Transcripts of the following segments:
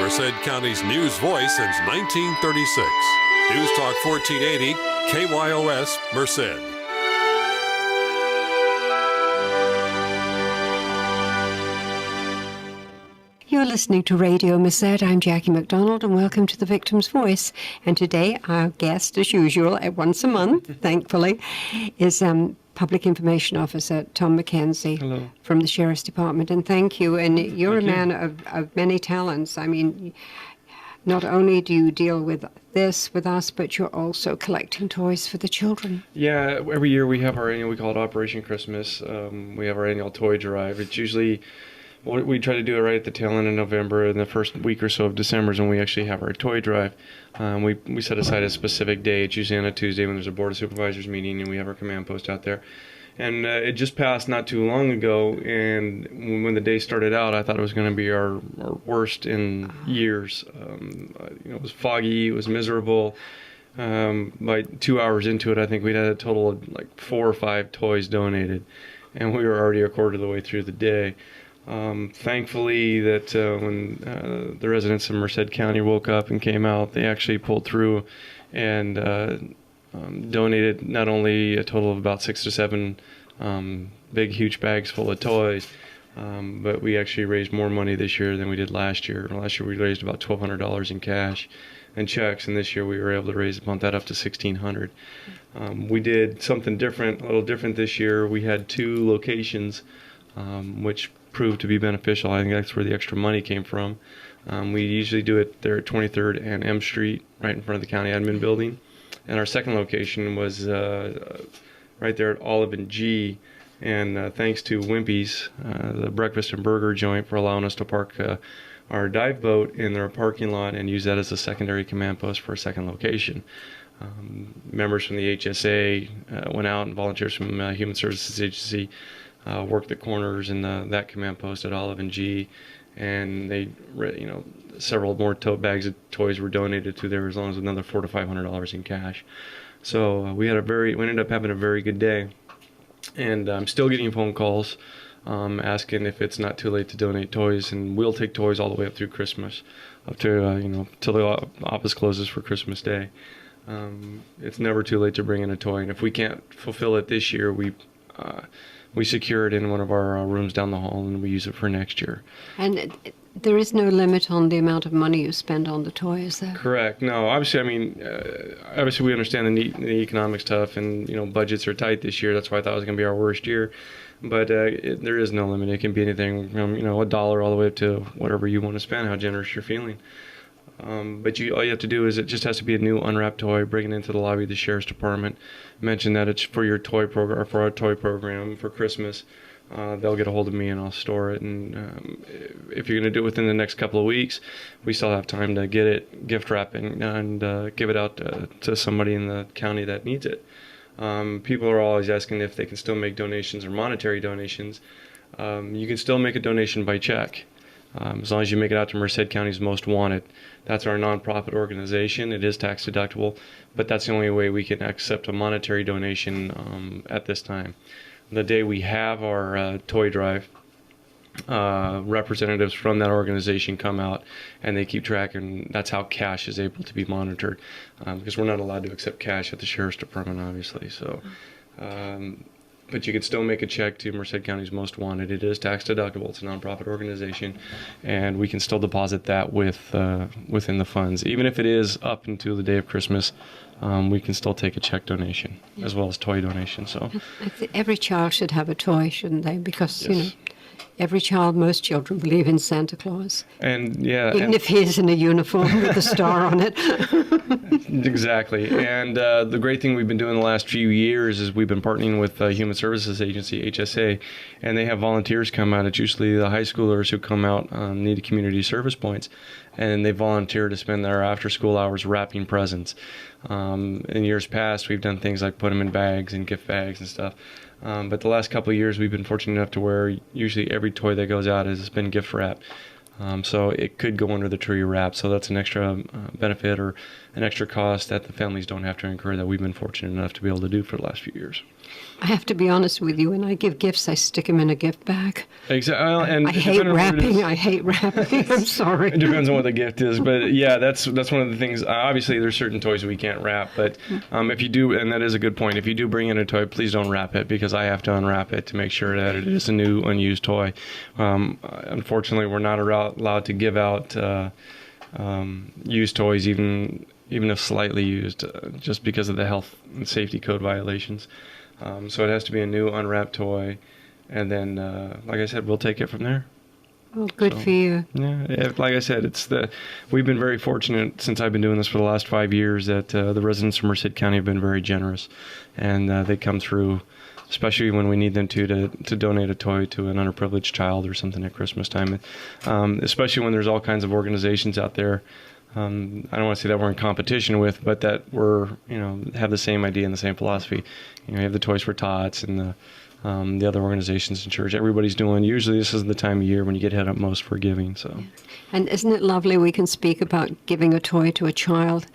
Merced County's news voice since 1936. News Talk 1480, KYOS, Merced. You're listening to Radio Merced. I'm Jacque MacDonald, and welcome to The Victim's Voice. And today, our guest, as usual, once a month, thankfully, is Public Information Officer Tom McKenzie. Hello. From the Sheriff's Department. And thank you. And you're a man of many talents. I mean, not only do you deal with this with us, but you're also collecting toys for the children. Yeah, every year we have our annual, we call it Operation Christmas. We have our annual toy drive. It's usually, we try to do it right at the tail end of November, and the first week or so of December is when we actually have our toy drive. We set aside a specific day. It's usually on a Tuesday when there's a Board of Supervisors meeting, and we have our command post out there. And it just passed not too long ago, and when the day started out, I thought it was going to be our worst in years. It was foggy, it was miserable. By 2 hours into it, I think we'd had a total of like 4 or 5 toys donated, and we were already a quarter of the way through the day. Thankfully, that when the residents of Merced County woke up and came out, they actually pulled through and donated not only a total of about 6 to 7 big, huge bags full of toys, but we actually raised more money this year than we did last year. Last year we raised about $1,200 in cash and checks, and this year we were able to bump that up to $1,600. We did something different, a little different this year. We had 2 locations, which proved to be beneficial. I think that's where the extra money came from. We usually do it there at 23rd and M Street, right in front of the county admin building. And our second location was right there at Olive and G. And thanks to Wimpy's, the breakfast and burger joint, for allowing us to park our dive boat in their parking lot and use that as a secondary command post for a second location. Members from the HSA went out, and volunteers from Human Services Agency worked the corners in that command post at Olive and G. And they, several more tote bags of toys were donated to there, as long as another $400 to $500 in cash. So we ended up having a very good day. And I'm still getting phone calls asking if it's not too late to donate toys, and we'll take toys all the way up through Christmas, up to till the office closes for Christmas Day. It's never too late to bring in a toy, and if we can't fulfill it this year, we secure it in one of our rooms down the hall, and we use it for next year. And there is no limit on the amount of money you spend on the toy, is there? Correct. No, obviously, obviously we understand the economic stuff, and budgets are tight this year. That's why I thought it was going to be our worst year. But there is no limit. It can be anything from $1 all the way up to whatever you want to spend, how generous you're feeling. But all you have to do is, it just has to be a new unwrapped toy. Bring it into the lobby of the Sheriff's Department. Mention that it's for your toy program, or for our toy program for Christmas. They'll get a hold of me and I'll store it. And if you're going to do it within the next couple of weeks, we still have time to get it gift wrapping and give it out to somebody in the county that needs it. People are always asking if they can still make donations or monetary donations. You can still make a donation by check. As long as you make it out to Merced County's Most Wanted. That's our nonprofit organization. It is tax deductible, but that's the only way we can accept a monetary donation at this time. The day we have our toy drive, representatives from that organization come out and they keep track, and that's how cash is able to be monitored, because we're not allowed to accept cash at the Sheriff's Department, obviously. So. But you can still make a check to Merced County's Most Wanted. It is tax deductible. It's a nonprofit organization, and we can still deposit that within the funds. Even if it is up until the day of Christmas, we can still take a check donation as well as toy donation. So I think every child should have a toy, shouldn't they? Because yes. Most children believe in Santa Claus. And yeah, even if he is in a uniform with a star on it. Exactly. And the great thing we've been doing the last few years is we've been partnering with Human Services Agency, HSA, and they have volunteers come out. It's usually the high schoolers who come out need community service points, and they volunteer to spend their after-school hours wrapping presents. In years past, we've done things like put them in bags and gift bags and stuff. But the last couple of years, we've been fortunate enough to where usually every toy that goes out has been gift wrapped. So it could go under the tree wrap. So that's an extra benefit or an extra cost that the families don't have to incur that we've been fortunate enough to be able to do for the last few years. I have to be honest with you. When I give gifts, I stick them in a gift bag. Exactly. And I hate wrapping. I'm sorry. It depends on what the gift is, but yeah, that's one of the things. Obviously, there's certain toys we can't wrap, but if you do, and that is a good point. If you do bring in a toy, please don't wrap it because I have to unwrap it to make sure that it is a new, unused toy. Unfortunately, we're not allowed to give out used toys, even if slightly used, just because of the health and safety code violations. So it has to be a new unwrapped toy, and then, like I said, we'll take it from there. Oh, good for you. Yeah, like I said, we've been very fortunate since I've been doing this for the last 5 years that the residents of Merced County have been very generous, and they come through, especially when we need them to donate a toy to an underprivileged child or something at Christmas time, especially when there's all kinds of organizations out there. I don't want to say that we're in competition with, but that we're, have the same idea and the same philosophy. You have the Toys for Tots and the other organizations in church. Everybody's doing. Usually, this is the time of year when you get hit up most for giving. So, and isn't it lovely? We can speak about giving a toy to a child,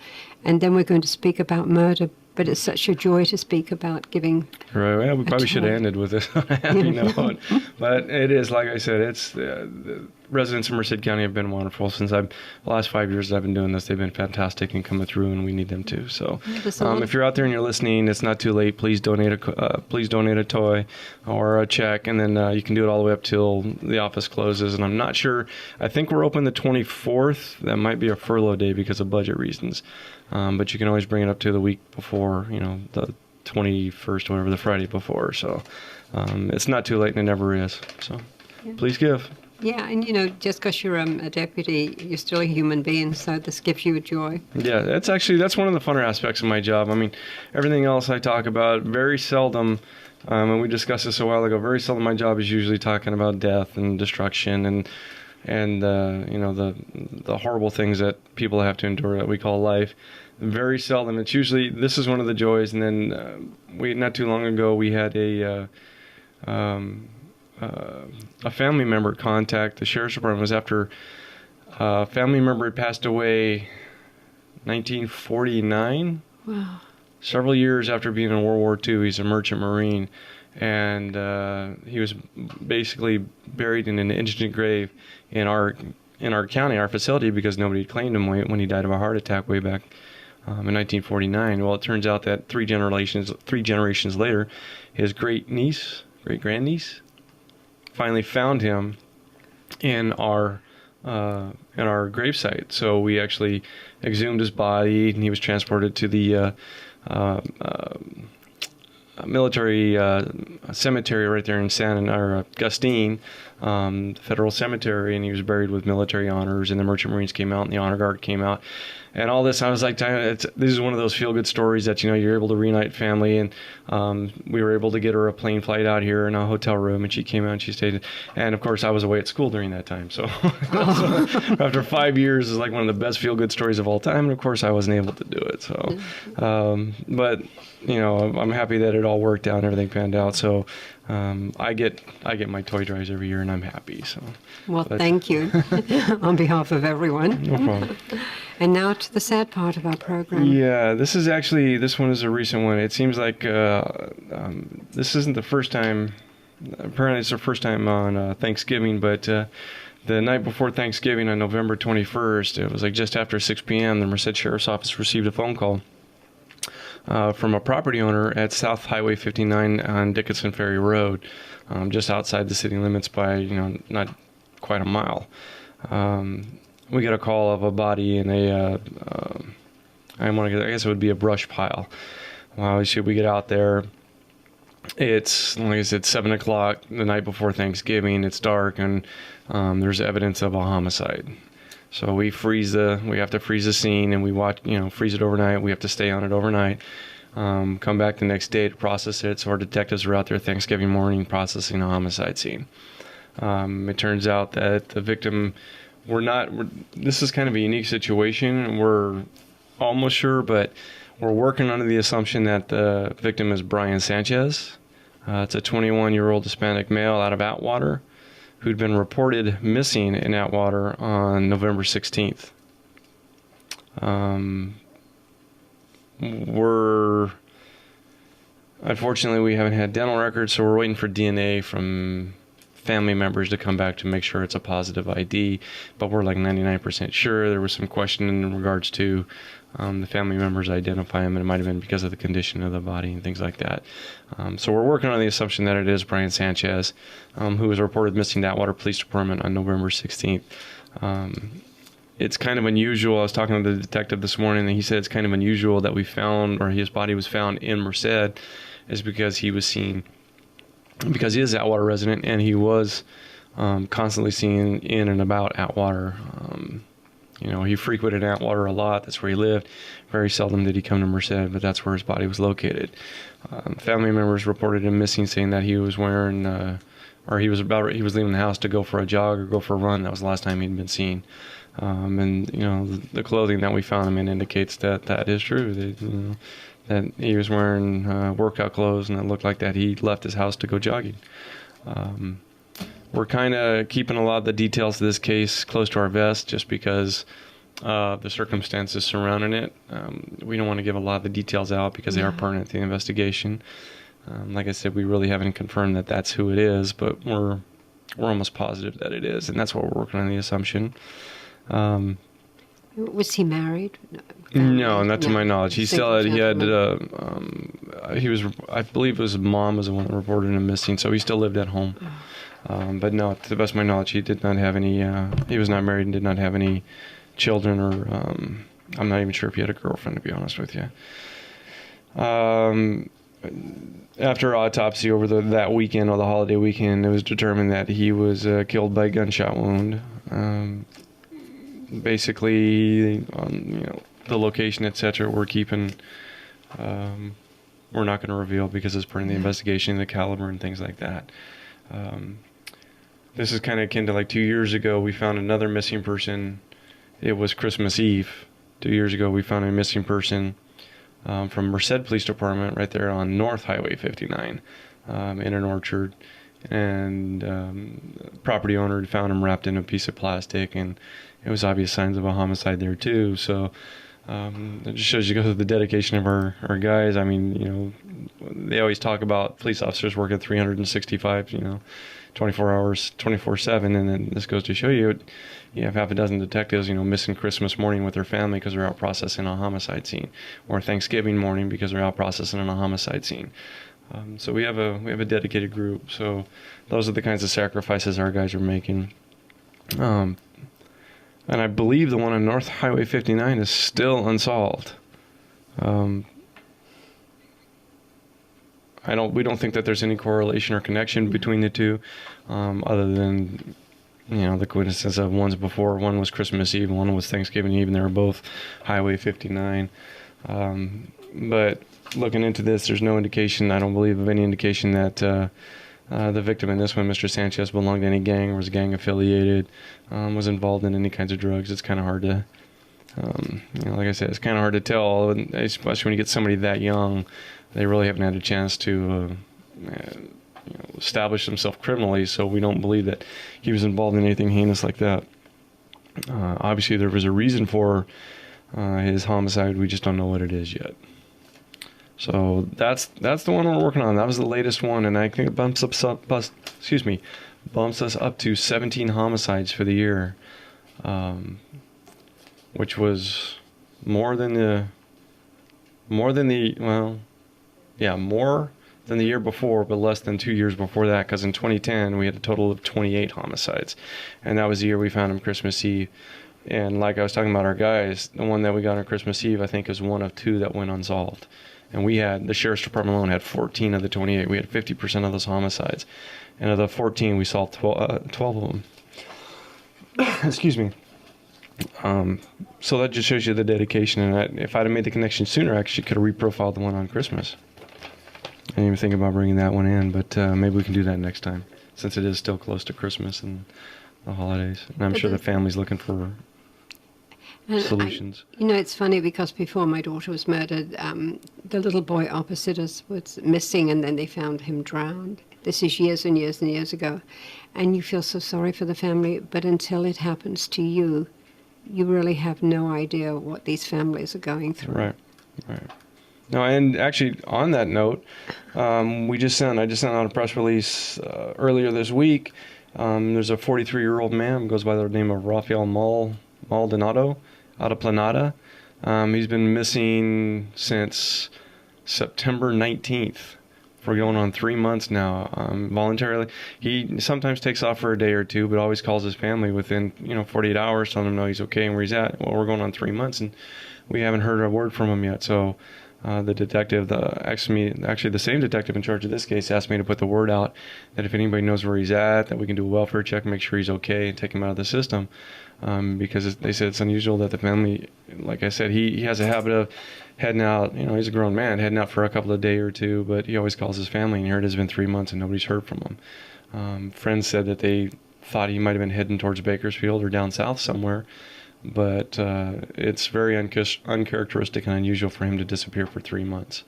and then we're going to speak about murder. But it's such a joy to speak about giving. Right. Well, we probably should have ended with this on a happy note. But it is, like I said, it's the residents of Merced County have been wonderful since the last 5 years that I've been doing this. They've been fantastic and coming through, and we need them too. So, if you're out there and you're listening, it's not too late. Please donate a toy or a check, and then you can do it all the way up till the office closes. And I'm not sure. I think we're open the 24th. That might be a furlough day because of budget reasons. But you can always bring it up to the week before, the 21st or whatever, the Friday before. So it's not too late, and it never is. So please give. Yeah, and just because you're a deputy, you're still a human being, so this gives you a joy. Yeah, that's one of the funner aspects of my job. I mean, everything else I talk about, very seldom, and we discussed this a while ago, very seldom my job is usually talking about death and destruction and the horrible things that people have to endure that we call life. Very seldom. It's usually, this is one of the joys. And then not too long ago, we had a family member contact the sheriff's department. It was after a family member had passed away 1949. Wow. Several years after being in World War II. He's a merchant marine. And he was basically buried in an indigent grave in our county, our facility, because nobody claimed him when he died of a heart attack way back in 1949. Well, it turns out that three generations later, his great grandniece, finally found him in our gravesite. So we actually exhumed his body, and he was transported to the military cemetery right there in Gustine, Federal Cemetery, and he was buried with military honors, and the Merchant Marines came out and the Honor Guard came out. And all this, I was like, this is one of those feel-good stories that, you're able to reunite family. And we were able to get her a plane flight out here in a hotel room, and she came out and she stayed. And, of course, I was away at school during that time. So, after 5 years, it's like one of the best feel-good stories of all time. And, of course, I wasn't able to do it. So, but, I'm happy that it all worked out and everything panned out. So, I get my toy drives every year, and I'm happy. So, thank you on behalf of everyone. No problem. And now to the sad part of our program. Yeah, this one is a recent one. It seems like this isn't the first time. Apparently, it's the first time on Thanksgiving, but the night before Thanksgiving on November 21st, it was like just after 6 p.m., the Merced Sheriff's Office received a phone call from a property owner at South Highway 59 on Dickinson Ferry Road, just outside the city limits by, not quite a mile. We got a call of a body in I guess it would be a brush pile. Well, we get out there. It's, like I said, 7 o'clock the night before Thanksgiving. It's dark, and there's evidence of a homicide. So we have to freeze the scene, and we watch, freeze it overnight. We have to stay on it overnight. Come back the next day to process it. So our detectives are out there Thanksgiving morning processing a homicide scene. It turns out that the victim, this is kind of a unique situation. We're almost sure, but we're working under the assumption that the victim is Brian Sanchez. It's a 21-year-old Hispanic male out of Atwater. who'd been reported missing in Atwater on November 16th. Unfortunately, we haven't had dental records, so we're waiting for DNA from family members to come back to make sure it's a positive ID, but we're like 99% sure. There was some question in regards to the family members identify him, and it might have been because of the condition of the body and things like that. So we're working on the assumption that it is Brian Sanchez, who was reported missing to Atwater Police Department on November 16th. It's kind of unusual. I was talking to the detective this morning, and he said it's kind of unusual that we found, or his body was found in Merced, is because he was seen, because he is an Atwater resident, and he was constantly seen in and about Atwater. He frequented Atwater a lot. That's where he lived. Very seldom did he come to Merced, but that's where his body was located. Family members reported him missing, saying that he was wearing, he was leaving the house to go for a jog or go for a run. That was the last time he'd been seen. The clothing that we found him in indicates that that is true. That he was wearing workout clothes, and it looked like that he left his house to go jogging. We're kind of keeping a lot of the details of this case close to our vest, just because the circumstances surrounding it. We don't want to give a lot of the details out because they are pertinent to the investigation. Like I said, we really haven't confirmed that that's who it is, but we're almost positive that it is, and that's what we're working on, the assumption. Was he married? No, not to my knowledge. He still had, I believe his mom was the one that reported him missing, so he still lived at home. But no, to the best of my knowledge, he did not have any, he was not married and did not have any children, or I'm not even sure if he had a girlfriend, to be honest with you. After autopsy over that weekend, or the holiday weekend, it was determined that he was killed by a gunshot wound. Basically, the location, etc., we're keeping, we're not going to reveal because it's part of the investigation, the caliber and things like that. This is kind of akin to like 2 years ago, we found another missing person. It was Christmas Eve. 2 years ago, we found a missing person from Merced Police Department right there on North Highway 59 in an orchard. And property owner had found him wrapped in a piece of plastic, and it was obvious signs of a homicide there too. So it just shows you the dedication of our guys. I mean, they always talk about police officers working 365, 24 hours, 24/7, and then this goes to show you have half a dozen detectives, missing Christmas morning with their family because they're out processing a homicide scene, or Thanksgiving morning because they're out processing a homicide scene. So we have a dedicated group. So those are the kinds of sacrifices our guys are making. And I believe the one on North Highway 59 is still unsolved. We don't think that there's any correlation or connection between the two, other than the coincidence of one was Christmas Eve, one was Thanksgiving Eve, and they were both Highway 59. But looking into this, there's no indication, I don't believe of any indication that the victim in this one, Mr. Sanchez, belonged to any gang or was gang affiliated, was involved in any kinds of drugs. It's kind of hard to, like I said, it's kind of hard to tell, especially when you get somebody that young. They really haven't had a chance to establish themselves criminally, so we don't believe that he was involved in anything heinous like that. Obviously, there was a reason for his homicide. We just don't know what it is yet. So that's the one we're working on. That was the latest one, and I think it bumps us up to 17 homicides for the year, which was more than the year before, but less than 2 years before that, because in 2010 we had a total of 28 homicides, and that was the year we found him Christmas Eve. And like I was talking about our guys, the one that we got on Christmas Eve, I think, is one of two that went unsolved. And the Sheriff's Department alone had 14 of the 28. We had 50% of those homicides. And of the 14, we solved 12 of them. Excuse me. So that just shows you the dedication. And if I'd have made the connection sooner, I actually could have reprofiled the one on Christmas. I didn't even think about bringing that one in, but maybe we can do that next time, since it is still close to Christmas and the holidays. And I'm sure the family's looking for solutions. It's funny because before my daughter was murdered, the little boy opposite us was missing, and then they found him drowned. this is years and years and years ago, and you feel so sorry for the family, but until it happens to you, you really have no idea what these families are going through. Right. No, and actually, on that note, I just sent out a press release earlier this week. There's a 43-year-old man, goes by the name of Rafael Maldonado, out of Planada. He's been missing since September 19th. For going on 3 months now, voluntarily. He sometimes takes off for a day or two, but always calls his family within 48 hours, telling them know he's okay and where he's at. Well, we're going on 3 months, and we haven't heard a word from him yet. So the detective, actually the same detective in charge of this case, asked me to put the word out that if anybody knows where he's at, that we can do a welfare check, make sure he's okay, and take him out of the system. Because they said it's unusual that the family, like I said, he has a habit of heading out, he's a grown man, heading out for a couple of days or two, but he always calls his family, and here it has been 3 months and nobody's heard from him. Friends said that they thought he might have been heading towards Bakersfield or down south somewhere, but it's very uncharacteristic and unusual for him to disappear for 3 months.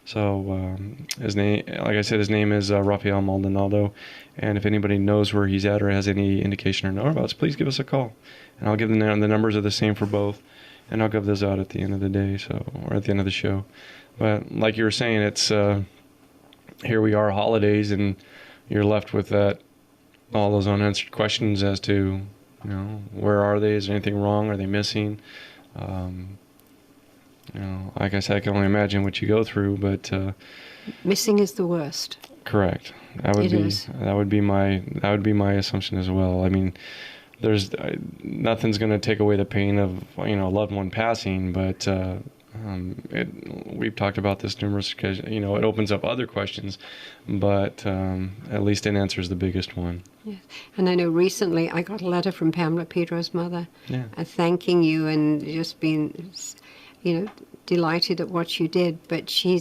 So his name, like I said, his name is Rafael Maldonado, and if anybody knows where he's at or has any indication or know about us, please give us a call, and I'll give them the numbers are the same for both. And I'll give those out at the end of the day, or at the end of the show. But like you were saying, it's here we are, holidays, and you're left with all those unanswered questions as to, where are they? Is there anything wrong? Are they missing? Like I said, I can only imagine what you go through, but missing is the worst. Correct. That would be my assumption as well. I mean, there's nothing's going to take away the pain of a loved one passing, but we've talked about this numerous occasions. It opens up other questions, but at least it answers the biggest one. Yes. And I know recently I got a letter from Pamela Pedro's mother, thanking you and just being delighted at what you did, but she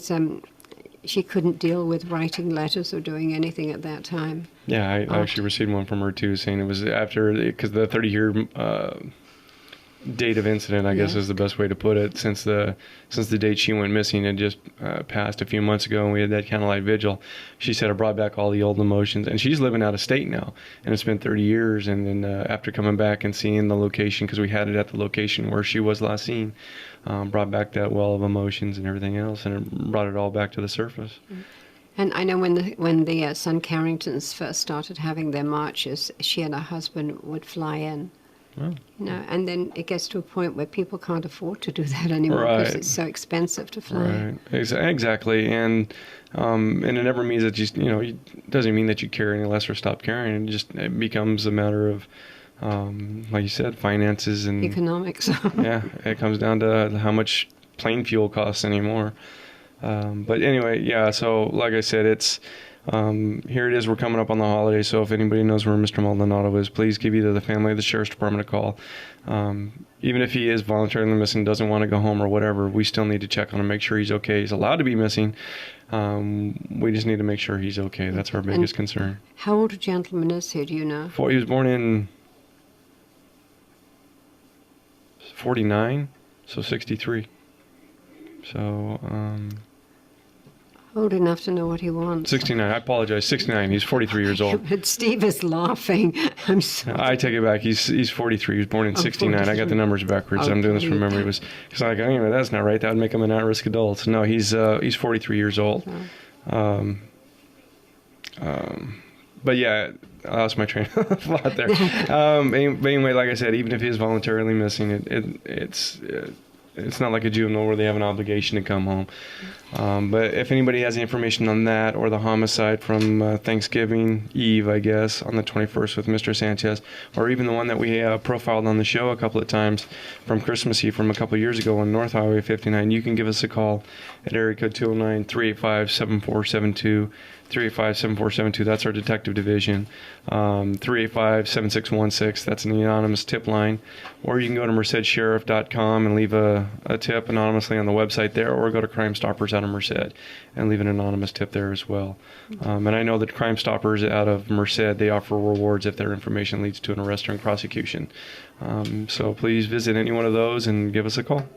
couldn't deal with writing letters or doing anything at that time. Yeah, I actually received one from her too, saying it was after, because the 30-year date of incident, I guess is the best way to put it, since the date she went missing had just passed a few months ago, and we had that candlelight vigil. She said it brought back all the old emotions, and she's living out of state now, and it's been 30 years, and then after coming back and seeing the location, because we had it at the location where she was last seen, brought back that well of emotions and everything else, and it brought it all back to the surface. And I know when the Son Carringtons first started having their marches, she and her husband would fly in. Oh. And then it gets to a point where people can't afford to do that anymore because it's so expensive to fly. Right, exactly, and it never means that it doesn't mean that you care any less or stop caring. It becomes a matter of, like you said, finances and economics. Yeah, it comes down to how much plane fuel costs anymore. But anyway, so like I said, it's. Here it is, we're coming up on the holidays, so if anybody knows where Mr. Maldonado is, please give either the family or the sheriff's department a call. Even if he is voluntarily missing, doesn't want to go home or whatever, we still need to check on him, make sure he's okay. He's allowed to be missing. We just need to make sure he's okay. That's our biggest concern. How old a gentleman is he, do you know? He was born in 49, so 63. So, old enough to know what he wants. 69. I apologize. 69. He's 43 years old. But Steve is laughing. I'm sorry. I take it back. He's 43. He was born in 69. 43. I got the numbers backwards. I'm doing this from memory. It's like, that's not right. That would make him an at-risk adult. No, he's 43 years old. But yeah, I lost my train of thought there. But anyway, like I said, even if he is voluntarily missing, it's not like a juvenile where they have an obligation to come home. But if anybody has any information on that or the homicide from Thanksgiving Eve, I guess, on the 21st with Mr. Sanchez, or even the one that we profiled on the show a couple of times from Christmas Eve from a couple of years ago on North Highway 59, you can give us a call at area code 209-385-7472. 385-7472, that's our detective division. 385-7616, that's an anonymous tip line. Or you can go to mercedsheriff.com and leave a tip anonymously on the website there, or go to Crime Stoppers out of Merced and leave an anonymous tip there as well. And I know that Crime Stoppers out of Merced, they offer rewards if their information leads to an arrest or prosecution. So please visit any one of those and give us a call.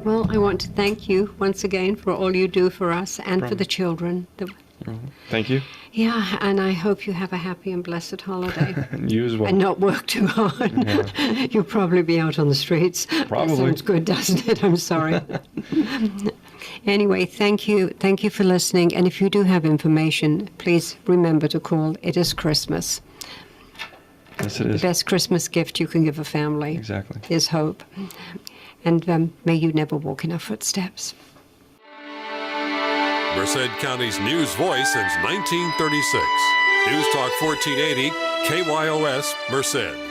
Well, I want to thank you once again for all you do for us and for the children. Thank you. Yeah, and I hope you have a happy and blessed holiday. You as well. And not work too hard. Yeah. You'll probably be out on the streets. Probably. That sounds good, doesn't it? I'm sorry. Anyway, thank you. Thank you for listening. And if you do have information, please remember to call. It is Christmas. Yes, it The is. best Christmas gift you can give a family Exactly. is hope. And may you never walk in our footsteps. Merced County's news voice since 1936. News Talk 1480, KYOS, Merced.